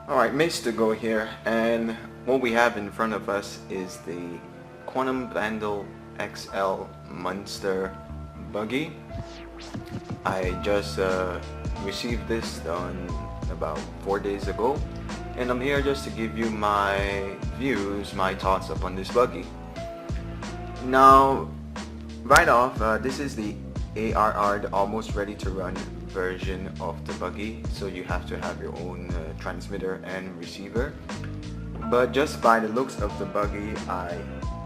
Alright, MACE to go here, and what we have in front of us is the Quantum Vandal XL Monster Buggy. I just received this done about 4 days ago, and I'm here just to give you my views, my thoughts upon this buggy. Now, right off, this is the ARR, the almost ready to run version of the buggy, so you have to have your own transmitter and receiver. But just by the looks of the buggy, I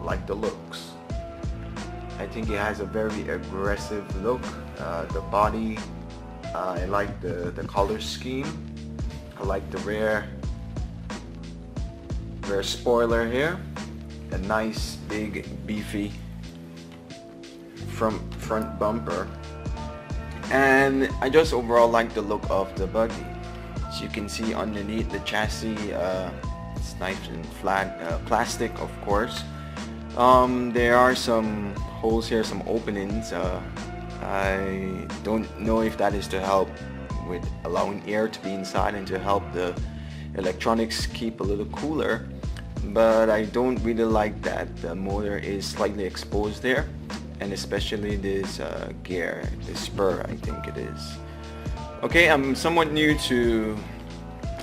like the looks. I think it has a very aggressive look. The body, I like the color scheme. I like the rear spoiler here. A nice big beefy front bumper. And I just overall like the look of the buggy. As you can see underneath the chassis, it's nice and flat, plastic of course. There are some holes here, some openings. I don't know if that is to help with allowing air to be inside and to help the electronics keep a little cooler, but I don't really like that the motor is slightly exposed there, and especially this gear, this spur, I think it is. Okay, I'm somewhat new to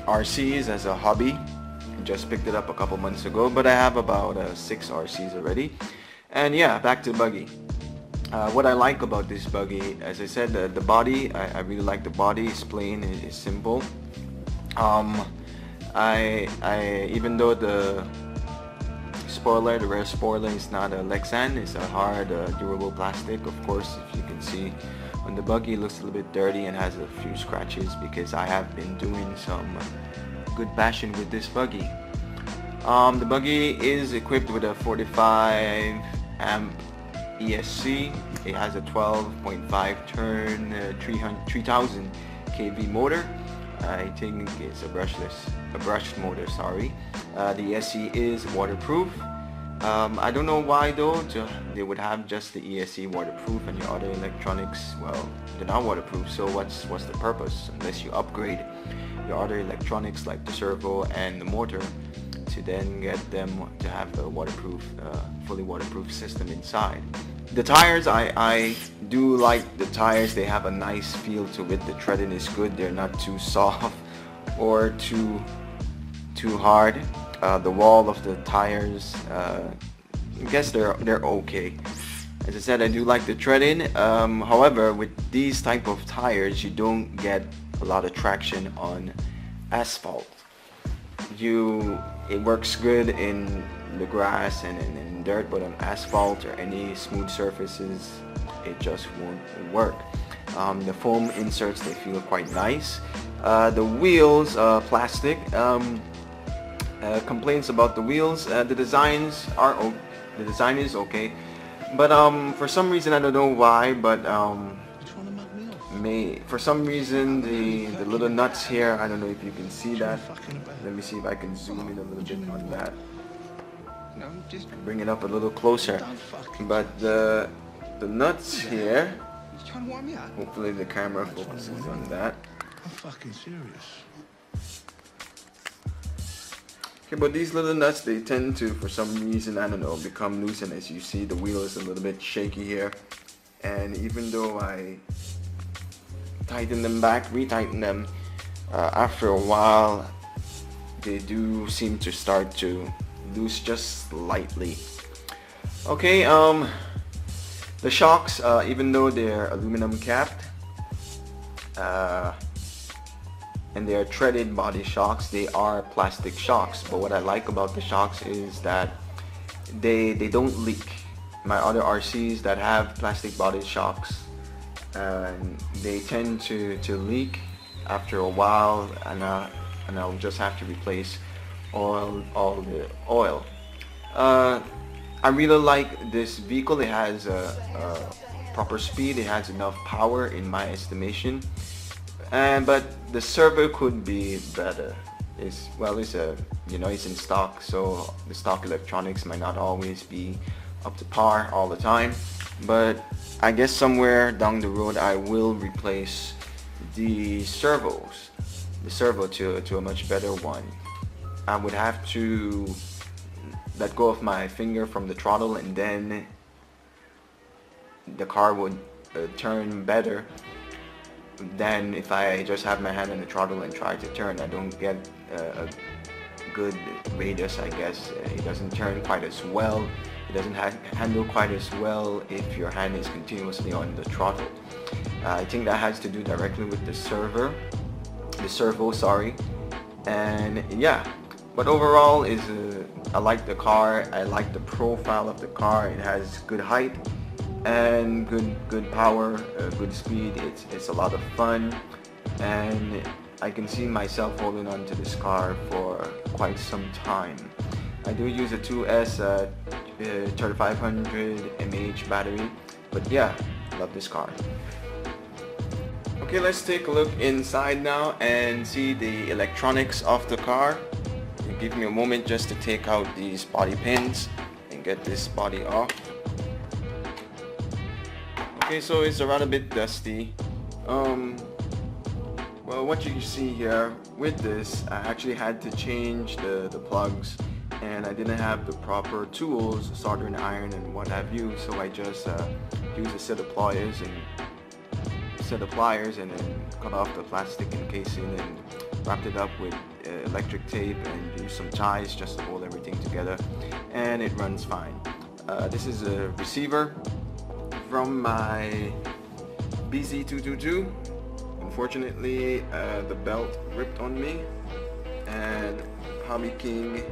RCs as a hobby. Just picked it up a couple months ago, but I have about 6 RCs already. And yeah, back to the buggy. What I like about this buggy, as I said, the body, I really like the body. It's plain, it's simple. Even though the spoiler, the rear spoiler is not a Lexan, it's a hard, durable plastic. Of course, if you can see on the buggy, it looks a little bit dirty and has a few scratches because I have been doing some good bashing with this buggy. The buggy is equipped with a 45 amp ESC. It has a 12.5 turn 3000 kV motor. I think it's a brushed motor, sorry. The ESC is waterproof. I don't know why though they would have just the ESC waterproof and your other electronics, well, they're not waterproof, so what's the purpose unless you upgrade your other electronics like the servo and the motor to then get them to have a waterproof, fully waterproof system inside. The tires, I do like the tires. They have a nice feel to it. The treading is good. They're not too soft or too hard. The wall of the tires, I guess they're okay. As I said, I do like the treading. However, with these type of tires, you don't get a lot of traction on asphalt. It works good in the grass and in dirt, but on asphalt or any smooth surfaces, it just won't work. The foam inserts, they feel quite nice. The wheels, plastic. Complaints about the wheels. The design is okay, but for some reason, I don't know why, but for some reason the little nuts here, I don't know if you can see that. Let me see if I can zoom in a little bit on that. Bring it up a little closer. But the nuts here, hopefully the camera focuses on that. I'm fucking serious. Okay, but these little nuts, they tend to, for some reason, I don't know, become loose, and as you see, the wheel is a little bit shaky here. And even though I tighten them back, retighten them, after a while, they do seem to start to loose just slightly. Okay, the shocks, even though they're aluminum capped, and they are threaded body shocks, they are plastic shocks. But what I like about the shocks is that they don't leak. My other RCs that have plastic body shocks, they tend to leak after a while, and I'll just have to replace all the oil. I really like this vehicle. It has a proper speed. It has enough power in my estimation. But the servo could be better. It's in stock, so the stock electronics might not always be up to par all the time. But I guess somewhere down the road I will replace the servos. servo to a much better one. I would have to let go of my finger from the throttle, and then the car would turn better than if I just have my hand on the throttle and try to turn. I don't get a good radius, I guess. It doesn't turn quite as well. It doesn't handle quite as well if your hand is continuously on the throttle. I think that has to do directly with the servo, sorry. And yeah, but overall is I like the car. I like the profile of the car. It has good height and good power, good speed. It's a lot of fun, and I can see myself holding on to this car for quite some time. I do use a 2S 3500 mAh battery, but yeah, love this car. Okay, let's take a look inside now and see the electronics of the car. Give me a moment just to take out these body pins and get this body off. Okay, so it's around a bit dusty. Well, what you see here with this, I actually had to change the plugs, and I didn't have the proper tools, soldering iron and what have you, so I just used a set of pliers and then cut off the plastic encasing and wrapped it up with electric tape and used some ties just to hold everything together, and it runs fine. This is a receiver from my BZ222. Unfortunately, the belt ripped on me, and Hobby King,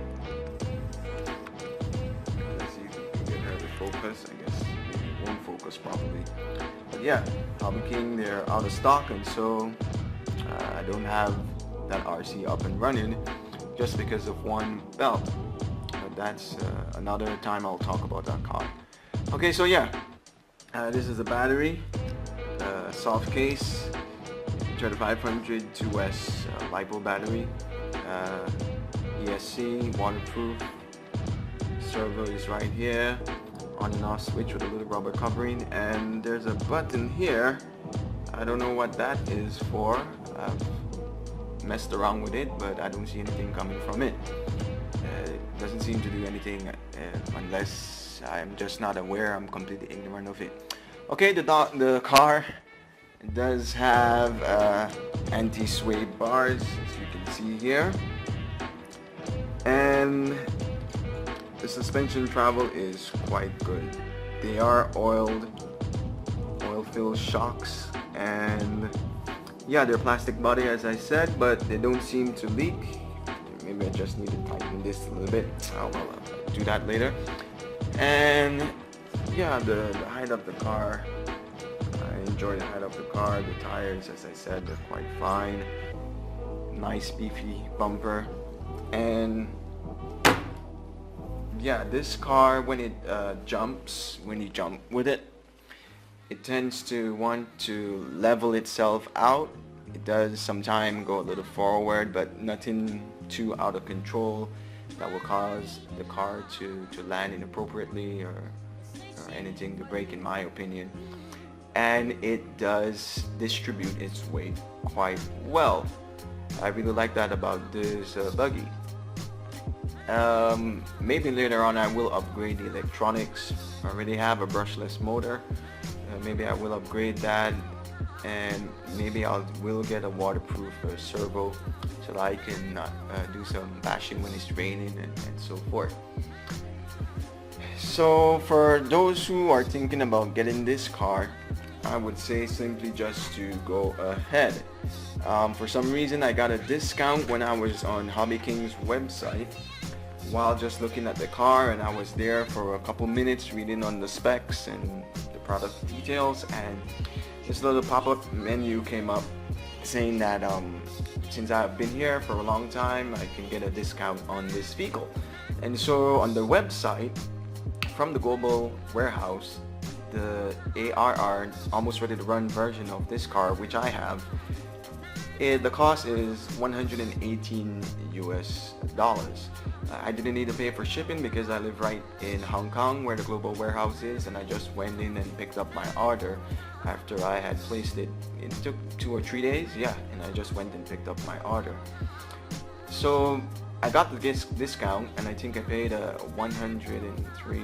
let's see if we can get her to focus. I guess it won't focus properly, but yeah, Hobby King, they're out of stock, and so I don't have that RC up and running just because of one belt. But that's another time I'll talk about that car. Okay, so yeah, this is the battery, soft case, 3500 2S LiPo battery, ESC, waterproof. Servo is right here, on and off switch with a little rubber covering, and there's a button here. I don't know what that is for. I've messed around with it, but I don't see anything coming from it. It doesn't seem to do anything unless I'm just not aware. I'm completely ignorant of it. Okay, the car does have anti-sway bars, as you can see here, and the suspension travel is quite good. They are oil-filled shocks, and yeah, they're plastic body, as I said, but they don't seem to leak. Maybe I just need to tighten this a little bit. I'll do that later. And yeah, the height of the car, I enjoy the height of the car. The tires, as I said, they're quite fine. Nice beefy bumper. And yeah, this car, when it jumps, when you jump with it, it tends to want to level itself out. It does sometimes go a little forward, but nothing too out of control that will cause the car to land inappropriately or anything to break, in my opinion. And it does distribute its weight quite well. I really like that about this buggy. Maybe later on I will upgrade the electronics. I already have a brushless motor. Maybe I will upgrade that, and maybe I will get a waterproof servo so that I can do some bashing when it's raining and so forth. So for those who are thinking about getting this car, I would say simply just to go ahead. For some reason I got a discount when I was on Hobby King's website while just looking at the car, and I was there for a couple minutes reading on the specs and the product details, and this little pop-up menu came up saying that since I've been here for a long time, I can get a discount on this vehicle. And so on the website, from the global warehouse, the ARR, almost ready to run version of this car, which I have, the cost is $118 US. I didn't need to pay for shipping because I live right in Hong Kong where the global warehouse is, and I just went in and picked up my order. after I had placed it. It took 2 or 3 days, yeah, and I just went and picked up my order. So I got the discount, and I think I paid 103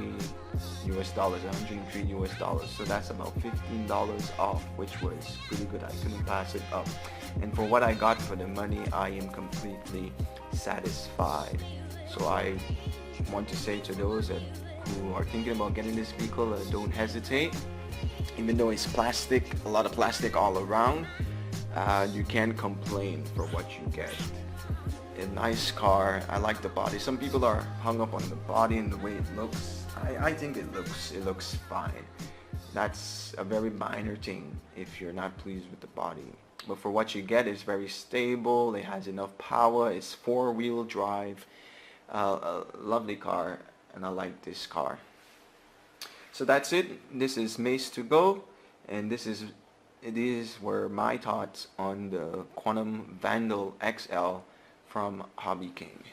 US dollars, 103 US dollars. So that's about $15 off, which was pretty good. I couldn't pass it up. And for what I got for the money, I am completely satisfied. So I want to say to those who are thinking about getting this vehicle, don't hesitate. Even though it's plastic, a lot of plastic all around, you can't complain for what you get. A nice car. I like the body. Some people are hung up on the body and the way it looks. I think it looks fine. That's a very minor thing if you're not pleased with the body. But for what you get, it's very stable. It has enough power. It's 4-wheel drive. A lovely car, and I like this car. So that's it. This is MACE to go, and these were my thoughts on the Quantum Vandal XL from Hobby King.